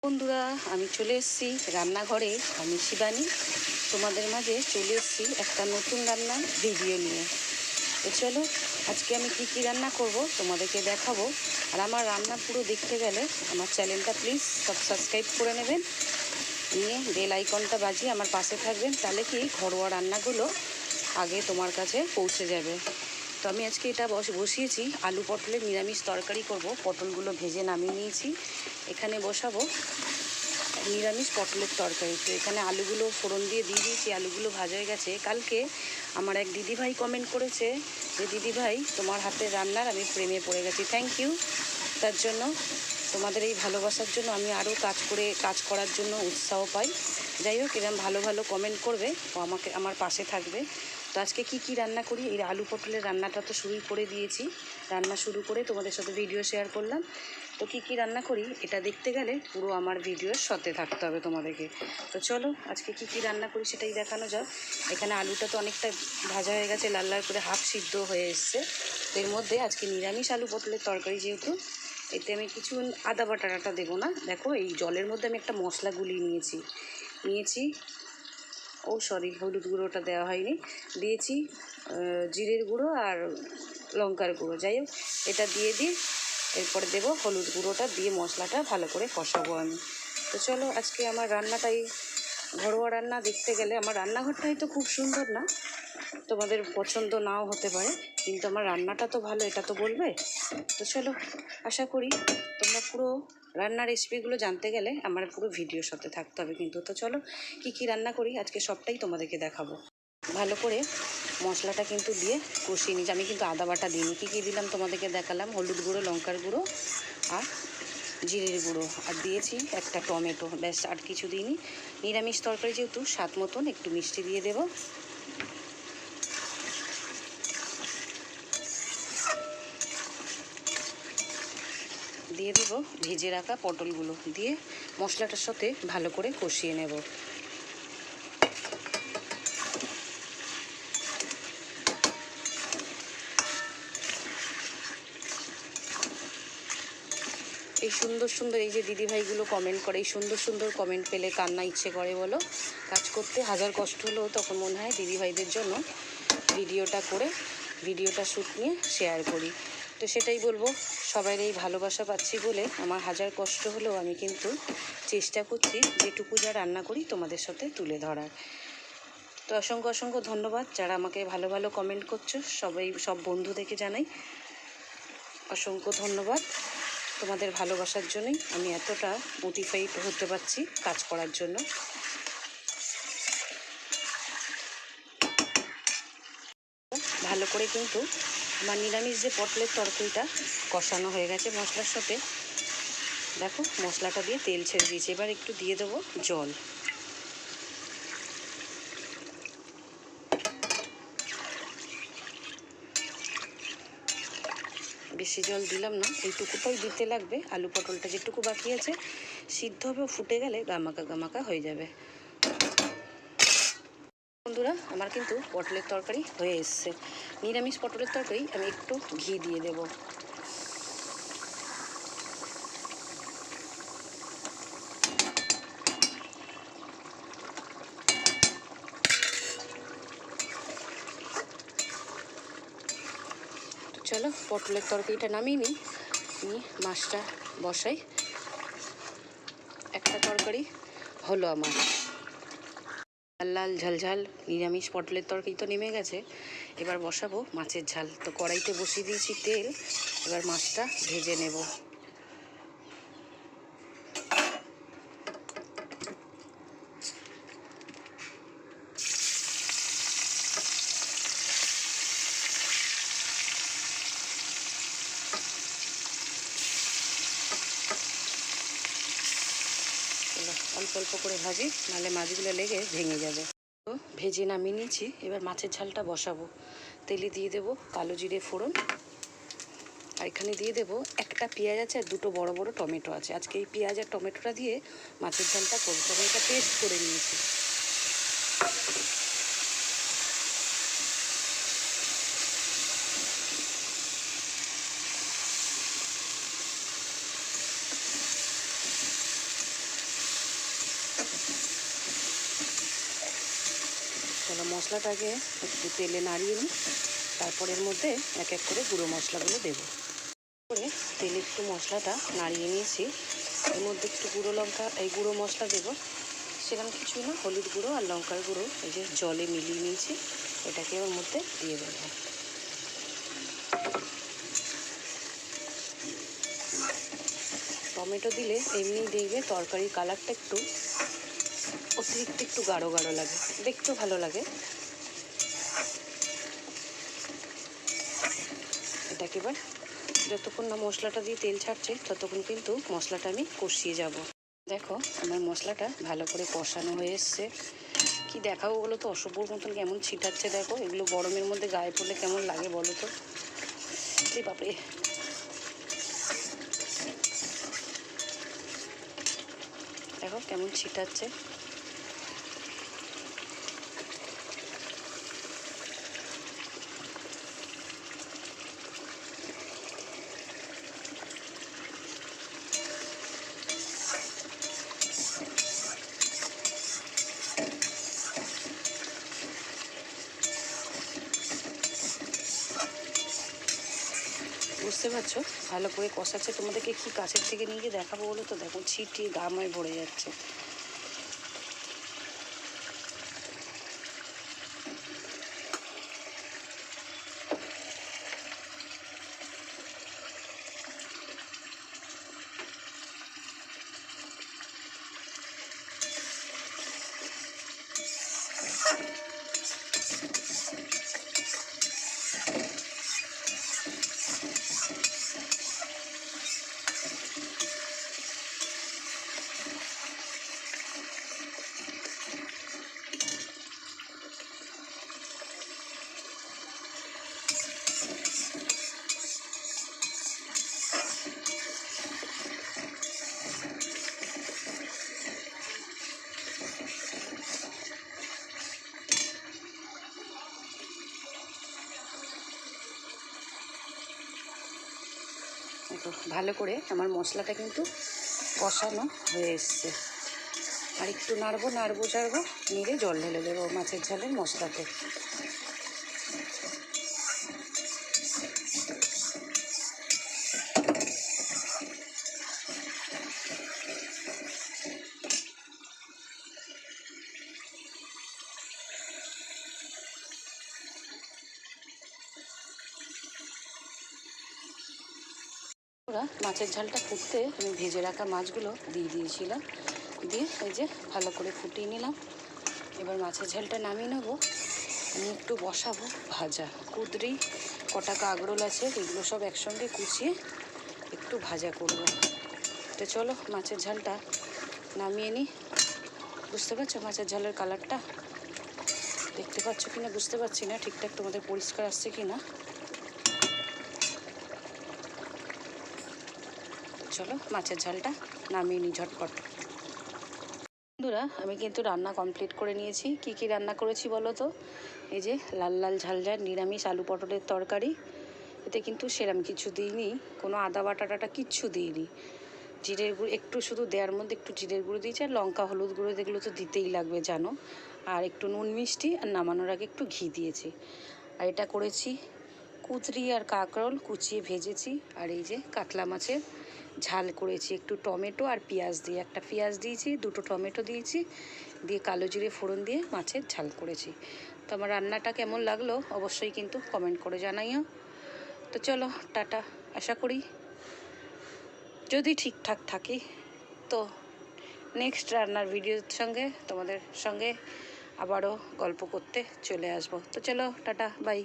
বন্ধুরা, আমি চলে এসেছি রান্নাঘরে। আমি শিবানী, তোমাদের মাঝে চলে এসেছি একটা নতুন রান্নার ভিডিও নিয়ে। তো চলো, আজকে আমি কি রান্না করব তোমাদেরকে দেখাবো। আর আমার রান্না পুরো দেখতে গেলে আমার চ্যানেলটা প্লিজ সাবস্ক্রাইব করে নেবেন, নিয়ে বেল আইকনটা বাজিয়ে আমার পাশে থাকবেন। তাহলে কি ঘরোয়া রান্নাগুলো আগে তোমার কাছে পৌঁছে যাবে। তো আমি আজকে এটা বসিয়েছি আলু পটলের নিরামিষ তরকারি করব। পটলগুলো ভেজে নামিয়ে নিয়েছি, এখানে বসাবো নিরামিষ পটলের তরকারি। তো এখানে আলুগুলো ফোড়ন দিয়ে দিয়েছি, আলুগুলো ভাজা হয়ে গেছে। কালকে আমার এক দিদিভাই কমেন্ট করেছে যে দিদিভাই তোমার হাতের রান্নার আমি প্রেমে পড়ে গেছি। Thank you. তার জন্য তোমাদের এই ভালোবাসার জন্য আমি আরও কাজ করার জন্য উৎসাহ পাই। যাই হোক, এরকম ভালো ভালো কমেন্ট করবে ও আমাকে আমার পাশে থাকবে। তো আজকে কি রান্না করি, এই আলু পটলের রান্নাটা তো শুরুই করে দিয়েছি। রান্না শুরু করে তোমাদের সাথে ভিডিও শেয়ার করলাম। তো কি রান্না করি এটা দেখতে গেলে পুরো আমার ভিডিওর সাথে থাকতে হবে তোমাদেরকে। তো চলো, আজকে কি রান্না করি সেটাই দেখানো যাক। এখানে আলুটা তো অনেকটা ভাজা হয়ে গেছে, লাল লাল করে হাফ সিদ্ধ হয়ে এসছে। তো এর মধ্যে আজকে নিরামিষ আলু পটলের তরকারি যেহেতু, এতে আমি কিছু আদা বাটাটা দেবো না। দেখো, এই জলের মধ্যে আমি একটা মশলা গুলিয়ে নিয়েছি হলুদ গুঁড়োটা দেওয়া হয়নি, দিয়েছি জিরের গুঁড়ো আর লঙ্কার গুঁড়ো। যাই হোক, এটা দিয়ে এরপরে দেবো হলুদ গুঁড়োটা দিয়ে মশলাটা ভালো করে কষাবো আমি। তো চলো, আজকে আমার রান্নাটাই ঘরোয়া রান্না। দেখতে গেলে আমার রান্নাঘরটাই তো খুব সুন্দর না, তোমাদের পছন্দ নাও হতে পারে, কিন্তু আমার রান্নাটা তো ভালো, এটা তো বলবে। তো চলো, আশা করি তোমরা পুরো রান্নার রেসিপিগুলো জানতে গেলে আমার পুরো ভিডিওর সাথে থাকতে হবে কিন্তু। তো চলো, কি রান্না করি আজকে সবটাই তোমাদেরকে দেখাবো। ভালো করে মশলাটা কিন্তু দিয়ে কষিয়ে নিয়েছি। আমি কিন্তু আদা বাটা দিইনি। কী দিলাম তোমাদেরকে দেখালাম, হলুদ গুঁড়ো, লঙ্কার গুঁড়ো আর জিরের গুঁড়ো, আর দিয়েছি একটা টমেটো, ব্যাস, আর কিছু দিইনি। নিরামিষ তরকারি যেহেতু স্বাদ মতন একটু মিষ্টি দিয়ে দেবো। দিয়ে দেবো ভেজে রাখা পটলগুলো, দিয়ে মশলাটার সাথে ভালো করে কষিয়ে নেব। এই সুন্দর এই যে দিদিভাইগুলো কমেন্ট করে, এই সুন্দর কমেন্ট পেলে কান্না ইচ্ছে করে বলো। কাজ করতে হাজার কষ্ট হলেও তখন মনে হয় দিদিভাইদের জন্য ভিডিওটা শ্যুট নিয়ে শেয়ার করি। তো সেটাই বলবো, সবাই এই ভালোবাসা পাচ্ছি বলে আমার হাজার কষ্ট হলেও আমি কিন্তু চেষ্টা করছি যেটুকু যা রান্না করি তোমাদের সাথে তুলে ধরার। তো অসংখ্য ধন্যবাদ যারা আমাকে ভালো কমেন্ট করছো, সব বন্ধুদেরকে জানাই অসংখ্য ধন্যবাদ। তোমাদের ভালোবাসার জন্যই আমি এতটা মোটিভেট হতে পারছি কাজ করার জন্য। ভালো করে কিন্তু আমার নিরামিষ যে পটলের তরকারিটা কষানো হয়ে গেছে মশলার সাথে। দেখো, মশলাটা দিয়ে তেল ছেড়ে দিয়েছি। এবার একটু দিয়ে দেবো জল। বেশি জল দিলাম না, এইটুকুটাই দিতে লাগবে। আলু পটলটা যেটুকু বাকি আছে সিদ্ধ হবে, ফুটে গেলে গামাকা হয়ে যাবে। বন্ধুরা, আমার কিন্তু পটলের তরকারি হয়ে এসছে। নিরামিষ পটলের তরকারি আমি একটু ঘি দিয়ে দেব। চলো, পটলের তরকারিটা নামিয়ে নিই, মাছটা বসাই। একটা তরকারি হলো আমার। লাল ঝালঝাল নিরামিষ পটলের তরকারি তো নেমে গেছে, এবার বসাবো মাছের ঝাল। তো কড়াইতে বসিয়ে দিয়েছি তেল, এবার মাছটা ভেজে নেব। অল্প করে ভাজি, নাহলে মাছগুলো লেগে ভেঙে যাবে। তো ভেজে নামিয়ে নিয়েছি, এবার মাছের ঝালটা বসাবো। তেলে দিয়ে দেবো কালো জিরে ফোড়ন, আর এখানে দিয়ে দেবো একটা পেঁয়াজ আছে আর দুটো বড় বড় টমেটো আছে। আজকে এই পেঁয়াজ আর টমেটোটা দিয়ে মাছের ঝালটা করবো, আমি এটা পেস্ট করে নিয়েছি। চলো মশলাটাকে একটু তেলে নাড়িয়ে নিই, তারপরের মধ্যে এক এক করে গুঁড়ো মশলাগুলো দেবো। করে তেলে একটু মশলাটা নাড়িয়ে নিয়েছি, এর মধ্যে একটু গুঁড়ো মশলা দেবো। সেখানে কিছুই না, হলুদ গুঁড়ো আর লঙ্কার গুঁড়ো এই যে জলে মিলিয়ে নিয়েছি, এটাকে ওর মধ্যে দিয়ে দেবো। টমেটো দিলে এমনিই দেখবে তরকারির কালারটা একটু অতিরিক্ত একটু গাঢ় গাঢ় লাগে, দেখতেও ভালো লাগে। এটাকে এবার যতক্ষণ না মশলাটা দিয়ে তেল ছাড়ছে ততক্ষণ কিন্তু মশলাটা আমি কষিয়ে যাব। দেখো আমার মশলাটা ভালো করে কষানো হয়ে এসছে। কি দেখাবো বলো তো, অসভ্যর মতন কেমন ছিটাচ্ছে দেখো, এগুলো গরমের মধ্যে গায়ে পড়লে কেমন লাগে বলো তো। এই বাপরে, দেখো কেমন ছিটাচ্ছে। বুঝতে পারছো ভালো করে কষাচ্ছে। তোমাদেরকে কি কাছের থেকে নিয়ে গিয়ে দেখাবো বলো তো, দেখো ছিটিয়ে গামায় ভরে যাচ্ছে। ভালো করে আমার মশলাটা কিন্তু কষানো হয়ে এসছে। আর একটু নাড়বো চাড়বো, নেড়ে জল ঢেলে দেবো মাছের ঝালের মশলাতে। মাছের ঝালটা ফুটতে আমি ভেজে রাখা মাছগুলো দিয়ে দিয়েছিলাম, দিয়ে এই যে ভালো করে ফুটিয়ে নিলাম। এবার মাছের ঝালটা নামিয়ে নেবো, আমি একটু বসাবো ভাজা। কুঁদরি কটা কাঁকরোল আছে, এগুলো সব একসঙ্গে কুচিয়ে একটু ভাজা করবো। তো চলো মাছের ঝালটা নামিয়ে নিই। বুঝতে পারছো মাছের ঝালের কালারটা, দেখতে পাচ্ছ কি না বুঝতে পারছি না, ঠিকঠাক তোমাদের পরিষ্কার আসছে কি না। চলো মাছের ঝালটা নামিয়ে নিই ঝটপট। বন্ধুরা আমি কিন্তু রান্না কমপ্লিট করে নিয়েছি। কি কি রান্না করেছি বলো তো, এই যে লাল লাল ঝাল নিরামিষ আলু পটলের তরকারি, এতে কিন্তু সেরম কিছু দিইনি, কোনো আদা বাটা টাটা কিচ্ছু দিইনি। জিরের গুঁড়ো একটু শুধু দেওয়ার মধ্যে একটু জিরের গুঁড়ো দিয়েছি, আর লঙ্কা হলুদ গুঁড়ো এগুলো তো দিতেই লাগবে জানো, আর একটু নুন মিষ্টি, আর নামানোর আগে একটু ঘি দিয়েছি। আর এটা করেছি কুঁদরি আর কাঁকরোল কুচিয়ে ভেজেছি, আর এই যে কাতলা মাছের ঝাল করেছি একটু টমেটো আর পেঁয়াজ দিয়ে, একটা পেঁয়াজ দিয়েছি, দুটো টমেটো দিয়েছি, দিয়ে কালো জিরে ফোড়ন দিয়ে মাছের ঝাল করেছি। তো আমার রান্নাটা কেমন লাগলো অবশ্যই কিন্তু কমেন্ট করে জানাইও। তো চলো টাটা, আশা করি যদি ঠিকঠাক থাকি তো নেক্সট রান্নার ভিডিওর সঙ্গে তোমাদের সঙ্গে আবারও গল্প করতে চলে আসবো। তো চলো টাটা বাই।